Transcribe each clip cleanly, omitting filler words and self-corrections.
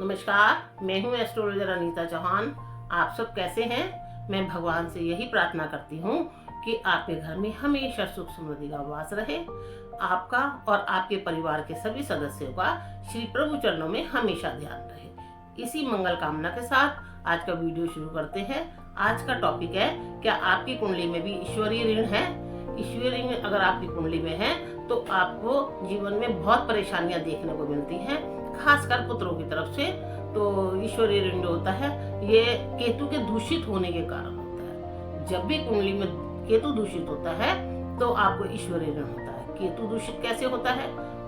नमस्कार, मैं हूँ एस्ट्रोलॉजर अनीता चौहान। आप सब कैसे हैं? मैं भगवान से यही प्रार्थना करती हूँ कि आपके घर में हमेशा सुख समृद्धि का वास रहे। आपका और आपके परिवार के सभी सदस्यों का श्री प्रभु चरणों में हमेशा ध्यान रहे। इसी मंगल कामना के साथ आज का वीडियो शुरू करते हैं। आज का टॉपिक है, क्या आपकी कुंडली में भी ईश्वरीय ऋण है? ईश्वरीय ऋण अगर आपकी कुंडली में है तो आपको जीवन में बहुत परेशानियां देखने को मिलती हैं, खासकर पुत्रों की तरफ से। तो ईश्वरीय ऋण जो होता है ये केतु के दूषित होने के कारण होता है। जब भी कुंडली में केतु दूषित होता है तो आपको ईश्वरीय ऋण होता है। केतु दूषित कैसे होता है?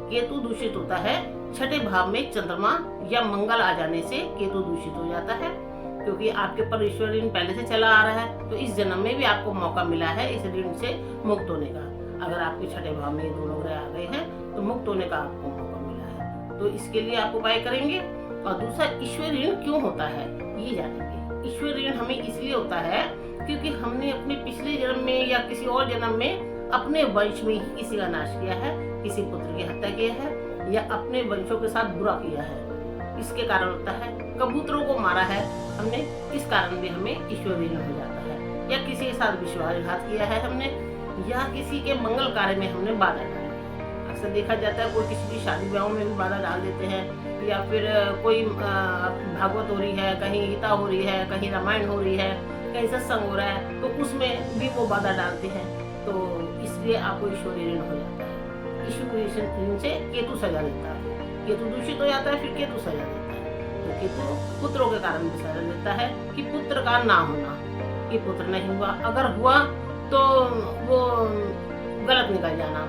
केतु दूषित होता है छठे भाव में चंद्रमा या मंगल आ जाने से केतु दूषित हो जाता है, क्योंकि आपके पर ईश्वरीय ऋण पहले से चला आ रहा है। तो इस जन्म में भी आपको मौका मिला है इस ऋण से मुक्त होने का। अगर आपके छठे भाव में ये दोनों ग्रह आ गए हैं तो मुक्त होने का आपको मौका मिला है। तो इसके लिए आप उपाय करेंगे। और दूसरा, ईश्वरीय ऋण क्यों होता है ये जानेंगे। ईश्वरीय ऋण हमें इसलिए होता है क्योंकि हमने अपने पिछले जन्म में या किसी और जन्म में अपने वंश में ही किसी का नाश किया है, किसी पुत्र की हत्या किया है या अपने वंशों के साथ बुरा किया है। इसके कारण होता है। कबूतरों को मारा है हमने, इस कारण भी हमें ईश्वरीय ऋण हो जाता है। या किसी के साथ विश्वासघात किया है हमने, या किसी के मंगल कार्य में हमने बाधा डाली है। अक्सर देखा जाता है कोई किसी की शादी ब्याह में भी बाधा डाल देते हैं, या फिर कोई भागवत हो रही है, कहीं गीता हो रही है, कहीं रामायण हो रही है, कहीं सत्संग हो रहा है, तो उसमें भी वो बाधा डालते हैं। तो इसलिए आपको ईश्वरीय ऋण हो जाता है। ईश्वरीय ऋण से केतु सजा देता है। केतु दूषित हो जाता है, फिर केतु सजा देता है। तो केतु पुत्रों के कारण भी सजा देता है कि पुत्र का ना होना, कि पुत्र नहीं हुआ, अगर हुआ तो वो गलत निकल जाना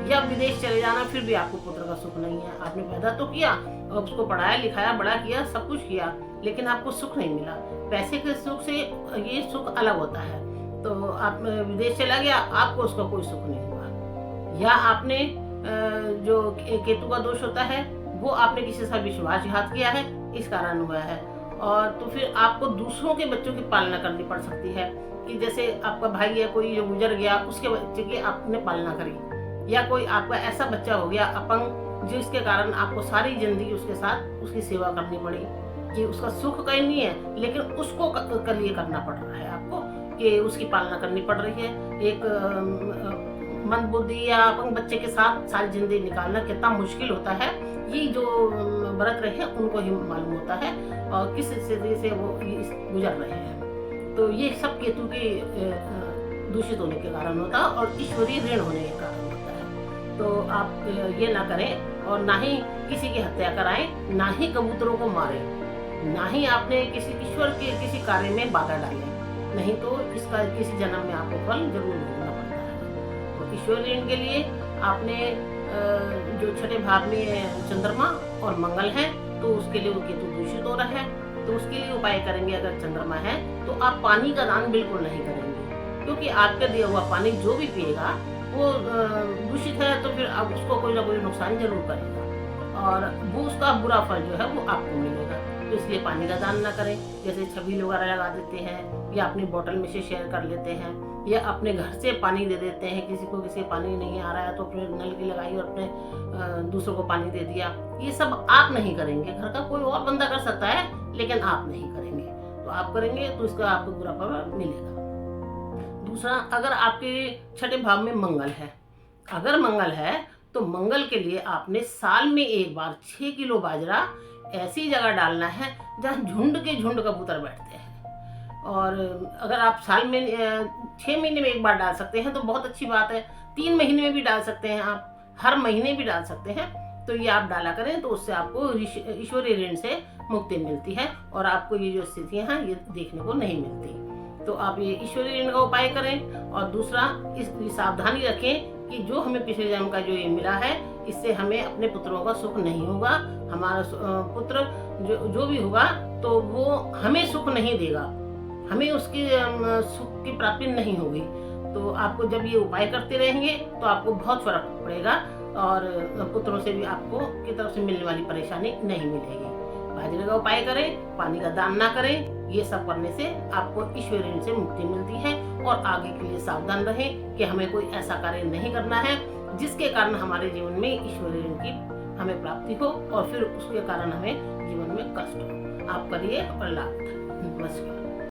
या विदेश चले जाना, फिर भी आपको पुत्र का सुख नहीं है। आपने पैदा तो किया और उसको पढ़ाया लिखाया बड़ा किया, सब कुछ किया, लेकिन आपको सुख नहीं मिला। पैसे के सुख से ये सुख अलग होता है। तो आप विदेश चला गया, आपको उसका कोई सुख नहीं हुआ। या आपने जो केतु का दोष होता है वो आपने किसी से विश्वासघात किया है, इस कारण हुआ है। और तो फिर आपको दूसरों के बच्चों की पालना करनी पड़ सकती है, कि जैसे आपका भाई है कोई जो गुजर गया, उसके बच्चे की आपने पालना करी, या कोई आपका ऐसा बच्चा हो गया अपंग जिसके कारण आपको सारी जिंदगी उसके साथ उसकी सेवा करनी पड़ी, कि उसका सुख कहीं नहीं है लेकिन उसको कर लिए करना पड़ रहा है आपको, कि उसकी पालना करनी पड़ रही है। एक मंद बुद्धि या अपंग बच्चे के साथ सारी जिंदगी निकालना कितना मुश्किल होता है, ये जो व्रत रहे हैं उनको ही मालूम होता है और किस स्थिति से वो गुजर रहे हैं। तो ये सब केतु के दूषित होने के कारण होता है और ईश्वरीय ऋण होने के कारण होता है। तो आप ये ना करें, और ना ही किसी की हत्या कराएं, ना ही कबूतरों को मारें, ना ही आपने किसी ईश्वर के किसी कार्य में बाधा डालें, नहीं तो इसका किसी जन्म में आपको फल जरूर भोगना पड़ता है। तो ईश्वरीय ऋण के लिए आपने जो छठे भाव में चंद्रमा और मंगल है तो उसके लिए वो केतु दूषित हो रहा है। तो उसके लिए उपाय करेंगे। अगर चंद्रमा है तो आप पानी का दान बिल्कुल नहीं करेंगे, क्योंकि आपका दिया हुआ पानी जो भी पिएगा वो दूषित है, तो फिर आप उसको कोई ना कोई नुकसान जरूर करेगा और वो उसका बुरा फल जो है वो आपको मिलेगा। तो इसलिए पानी का दान ना करें। जैसे छबील वगैरह लगा देते हैं, या अपनी बोतल में से शेयर कर लेते हैं, या अपने घर से पानी दे देते हैं। किसी पानी नहीं आ रहा है तो अपने नल की लगाई और अपने दूसरों को पानी दे दिया। ये सब आप नहीं करेंगे। घर का कोई और बंदा कर सकता है लेकिन आप नहीं करेंगे। तो आप करेंगे तो इसका आपको बुरा प्रभाव मिलेगा। दूसरा, अगर आपके छठे भाव में मंगल है, अगर मंगल है तो मंगल के लिए आपने साल में एक बार 6 किलो बाजरा ऐसी जगह डालना है जहाँ झुंड के झुंड कबूतर बैठते हैं। और अगर आप साल में 6 महीने में एक बार डाल सकते हैं तो बहुत अच्छी बात है। 3 महीने में भी डाल सकते हैं, आप हर महीने भी डाल सकते हैं। तो ये आप डाला करें तो उससे आपको ईश्वरीय ऋण से मुक्ति मिलती है और आपको ये जो स्थितियां हैं ये देखने को नहीं मिलती। तो आप ये ईश्वरीय ऋण का उपाय करें। और दूसरा, इस सावधानी रखें कि जो हमें पिछले जन्म का जो ये मिला है इससे हमें अपने पुत्रों का सुख नहीं होगा। हमारा पुत्र जो भी होगा तो वो हमें सुख नहीं देगा, हमें उसकी सुख की प्राप्ति नहीं होगी। तो आपको जब ये उपाय करते रहेंगे तो आपको बहुत फर्क पड़ेगा और पुत्रों से भी आपको की तरफ से मिलने वाली परेशानी नहीं मिलेगी। बाजरे का उपाय करें, पानी का दान ना करें। ये सब करने से आपको ईश्वरीय ऋण से मुक्ति मिलती है। और आगे के लिए सावधान रहें कि हमें कोई ऐसा कार्य नहीं करना है जिसके कारण हमारे जीवन में ईश्वरीय ऋण की हमें प्राप्ति हो और फिर उसके कारण हमें जीवन में कष्ट हो। आप करिए और लाभ उठाइए। नमस्कार।